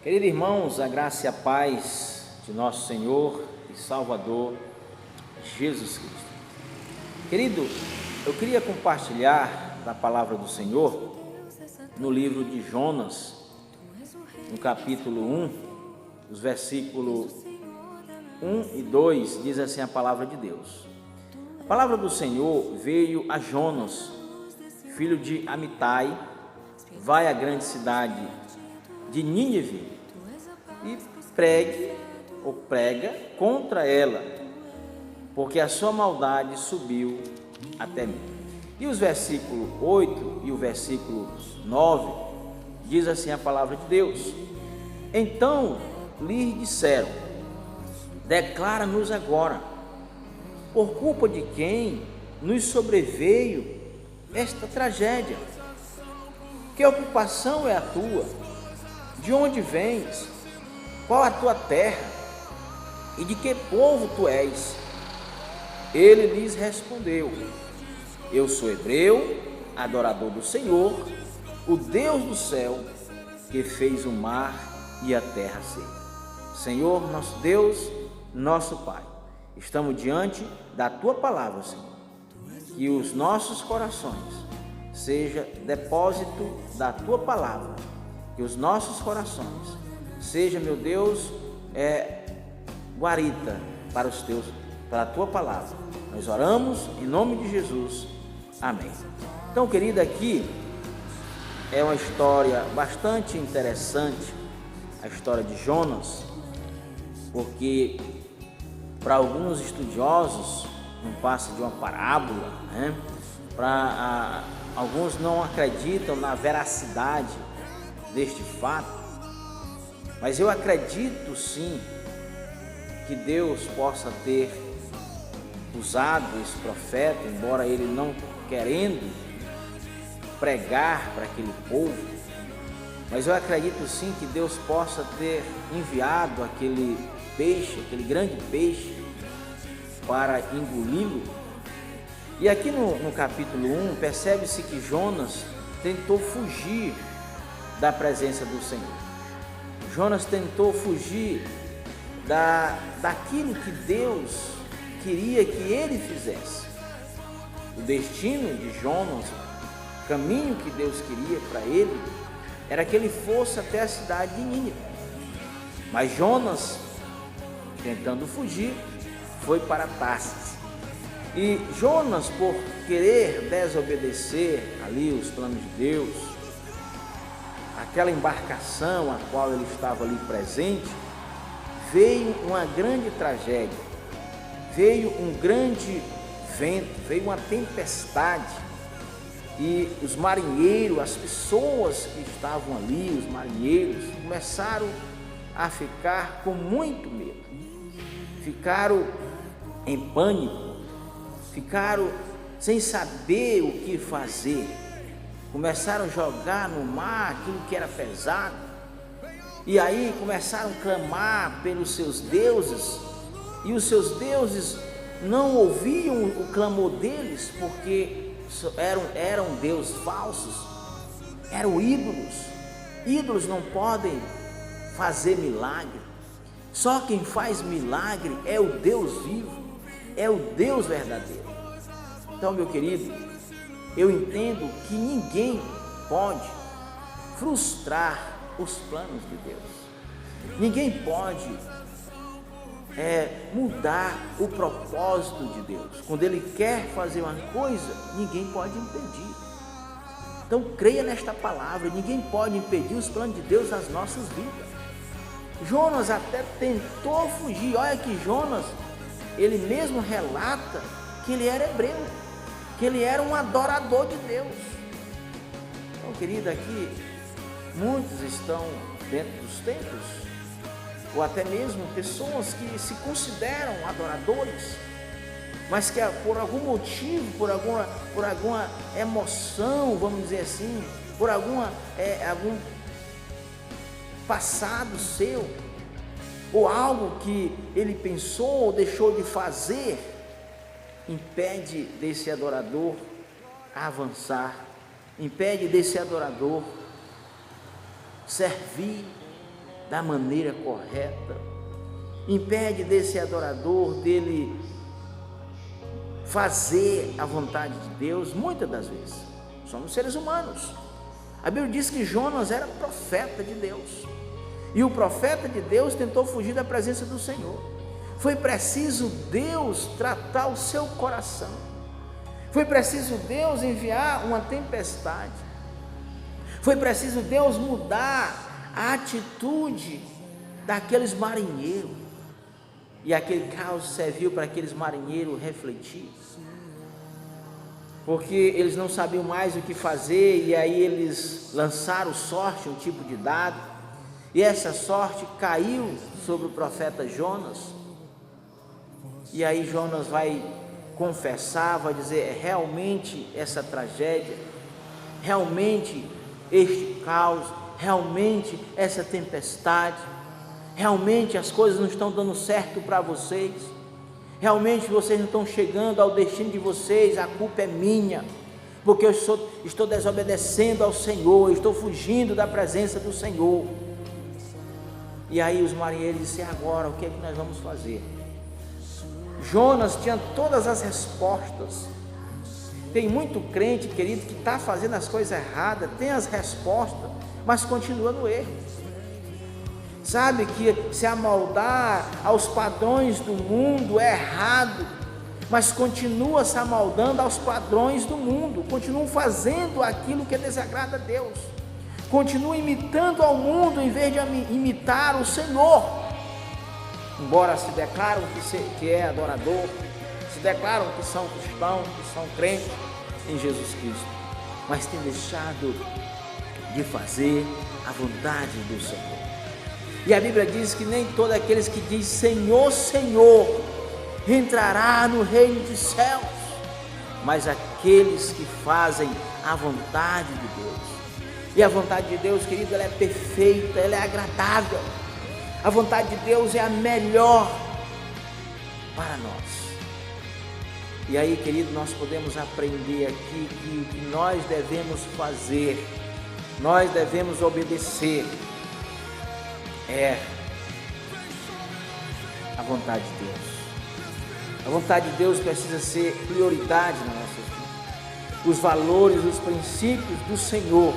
Queridos irmãos, a graça e a paz de nosso Senhor e Salvador Jesus Cristo. Querido, eu queria compartilhar da palavra do Senhor no livro de Jonas, no capítulo 1, os versículos 1 e 2, diz assim a palavra de Deus. A palavra do Senhor veio a Jonas, filho de Amitai, vai à grande cidade de Nínive e prega contra ela, porque a sua maldade subiu até mim. E os versículos 8 e o versículo 9 diz assim a palavra de Deus. Então lhe disseram: declara-nos agora, por culpa de quem nos sobreveio esta tragédia? Que ocupação é a tua? De onde vens? Qual a tua terra? E de que povo tu és? Ele lhes respondeu: eu sou hebreu, adorador do Senhor, o Deus do céu, que fez o mar e a terra seca. Senhor, nosso Deus, nosso Pai, estamos diante da tua palavra, Senhor. Que os nossos corações seja depósito da tua palavra, que os nossos corações seja, meu Deus, guarita para a tua palavra. Nós oramos em nome de Jesus, amém. Então, querida, aqui é uma história bastante interessante, a história de Jonas, porque para alguns estudiosos não passa de uma parábola, né? Para alguns não acreditam na veracidade deste fato, mas eu acredito sim que Deus possa ter usado esse profeta, embora ele não querendo pregar para aquele povo, mas eu acredito sim que Deus possa ter enviado aquele peixe, aquele grande peixe, para engoli-lo. E aqui no capítulo 1, percebe-se que Jonas tentou fugir da presença do Senhor. Jonas tentou fugir daquilo que Deus queria que ele fizesse. O destino de Jonas, o caminho que Deus queria para ele, era que ele fosse até a cidade de Nínive. Mas Jonas, tentando fugir, foi para Tarsis. E Jonas, por querer desobedecer ali os planos de Deus, aquela embarcação a qual ele estava ali presente, veio uma grande tragédia, veio um grande vento, veio uma tempestade, e os marinheiros, as pessoas que estavam ali, os marinheiros, começaram a ficar com muito medo, ficaram em pânico, ficaram sem saber o que fazer, começaram a jogar no mar aquilo que era pesado, e aí começaram a clamar pelos seus deuses, e os seus deuses não ouviam o clamor deles, porque eram deuses falsos, eram ídolos. Ídolos não podem fazer milagre, só quem faz milagre é o Deus vivo, é o Deus verdadeiro. Então, meu querido, eu entendo que ninguém pode frustrar os planos de Deus. Ninguém pode mudar o propósito de Deus. Quando Ele quer fazer uma coisa, ninguém pode impedir. Então, creia nesta palavra, ninguém pode impedir os planos de Deus nas nossas vidas. Jonas até tentou fugir. Olha que Jonas, ele mesmo relata que ele era hebreu, que ele era um adorador de Deus. Então, querido, aqui muitos estão dentro dos templos, ou até mesmo pessoas que se consideram adoradores, mas que por algum motivo, por alguma emoção, vamos dizer assim, por algum passado seu, ou algo que ele pensou ou deixou de fazer, impede desse adorador avançar, impede desse adorador servir da maneira correta, impede desse adorador dele fazer a vontade de Deus. Muitas das vezes somos seres humanos. A Bíblia diz que Jonas era profeta de Deus, e o profeta de Deus tentou fugir da presença do Senhor. Foi preciso Deus tratar o seu coração, foi preciso Deus enviar uma tempestade, foi preciso Deus mudar a atitude daqueles marinheiros, e aquele caos serviu para aqueles marinheiros refletir, porque eles não sabiam mais o que fazer, e aí eles lançaram sorte, um tipo de dado, e essa sorte caiu sobre o profeta Jonas, e aí Jonas vai confessar, vai dizer: realmente essa tragédia, realmente este caos, realmente essa tempestade, realmente as coisas não estão dando certo para vocês, realmente vocês não estão chegando ao destino de vocês, a culpa é minha, porque eu estou desobedecendo ao Senhor, eu estou fugindo da presença do Senhor. E aí os marinheiros disseram: agora o que é que nós vamos fazer? Jonas tinha todas as respostas. Tem muito crente, querido, que está fazendo as coisas erradas, tem as respostas, mas continua no erro. Sabe que se amoldar aos padrões do mundo é errado, mas continua se amoldando aos padrões do mundo, continua fazendo aquilo que desagrada a Deus, continua imitando ao mundo em vez de imitar o Senhor. Embora se declaram que é adorador, se declaram que são cristãos, que são crentes em Jesus Cristo, mas tem deixado de fazer a vontade do Senhor. E a Bíblia diz que nem todos aqueles que dizem Senhor, Senhor, entrará no reino dos céus, mas aqueles que fazem a vontade de Deus. E a vontade de Deus, querido, ela é perfeita, ela é agradável. A vontade de Deus é a melhor para nós. E aí, querido, nós podemos aprender aqui que o que nós devemos fazer, nós devemos obedecer, é a vontade de Deus. A vontade de Deus precisa ser prioridade na nossa vida. Os valores, os princípios do Senhor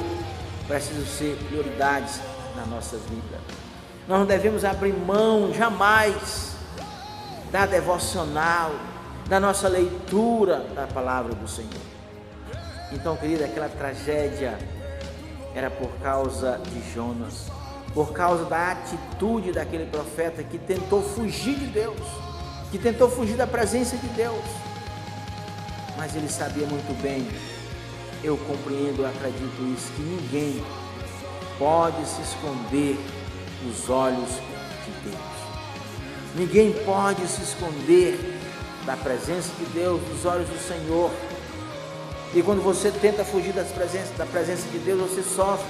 precisam ser prioridades na nossa vida. Nós não devemos abrir mão jamais da devocional, da nossa leitura da palavra do Senhor. Então, querida, aquela tragédia era por causa de Jonas, por causa da atitude daquele profeta que tentou fugir de Deus, que tentou fugir da presença de Deus. Mas ele sabia muito bem, eu compreendo, eu acredito isso, que ninguém pode se esconder dos olhos de Deus. Ninguém pode se esconder da presença de Deus, dos olhos do Senhor. E quando você tenta fugir da presença de Deus, você sofre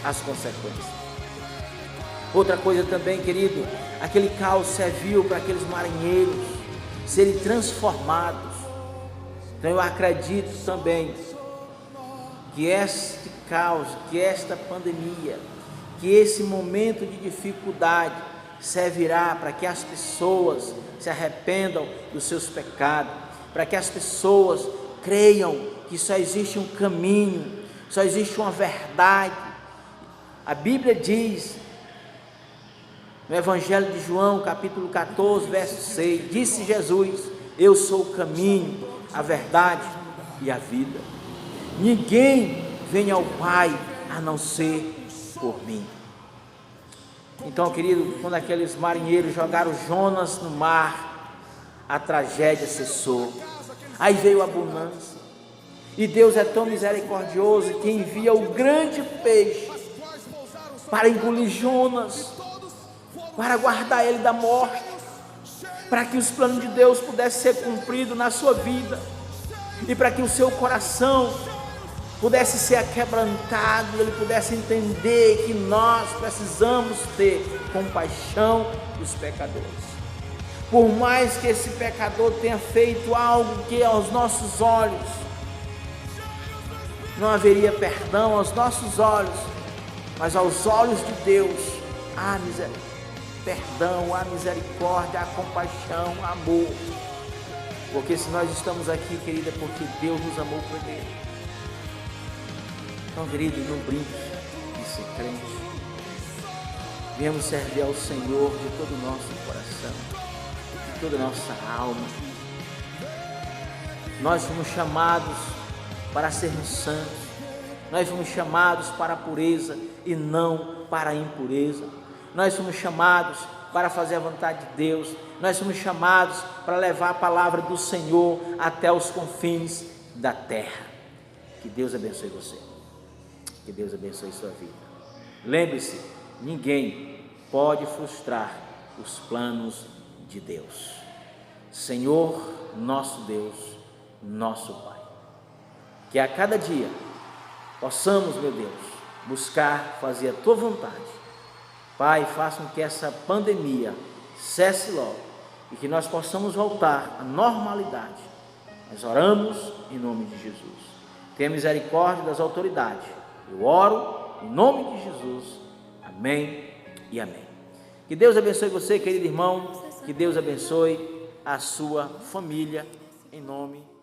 as consequências. Outra coisa também, querido, aquele caos serviu para aqueles marinheiros serem transformados. Então eu acredito também que este caos, que esta pandemia, que esse momento de dificuldade servirá para que as pessoas se arrependam dos seus pecados, para que as pessoas creiam que só existe um caminho, só existe uma verdade. A Bíblia diz, no Evangelho de João, capítulo 14, verso 6, disse Jesus: eu sou o caminho, a verdade e a vida. Ninguém vem ao Pai a não ser por mim. Então, querido, quando aqueles marinheiros jogaram Jonas no mar, a tragédia cessou. Aí veio a bonança. E Deus é tão misericordioso que envia o grande peixe para engolir Jonas, para guardar ele da morte, para que os planos de Deus pudessem ser cumpridos na sua vida, e para que o seu coração pudesse ser aquebrantado, e ele pudesse entender que nós precisamos ter compaixão dos pecadores. Por mais que esse pecador tenha feito algo que aos nossos olhos não haveria perdão, aos nossos olhos, mas aos olhos de Deus há perdão, há misericórdia, há compaixão, há amor. Porque se nós estamos aqui, querida, é porque Deus nos amou primeiro. Então, querido, não brinque de ser crente. Venhamos servir ao Senhor de todo o nosso coração, de toda a nossa alma. Nós fomos chamados para sermos santos. Nós fomos chamados para a pureza e não para a impureza. Nós fomos chamados para fazer a vontade de Deus. Nós fomos chamados para levar a palavra do Senhor até os confins da terra. Que Deus abençoe você. Que Deus abençoe sua vida. Lembre-se, ninguém pode frustrar os planos de Deus. Senhor, nosso Deus, nosso Pai. Que a cada dia possamos, meu Deus, buscar fazer a Tua vontade. Pai, faça com que essa pandemia cesse logo e que nós possamos voltar à normalidade. Nós oramos em nome de Jesus. Tenha misericórdia das autoridades. Eu oro em nome de Jesus. Amém e amém. Que Deus abençoe você, querido irmão. Que Deus abençoe a sua família, em nome de Jesus.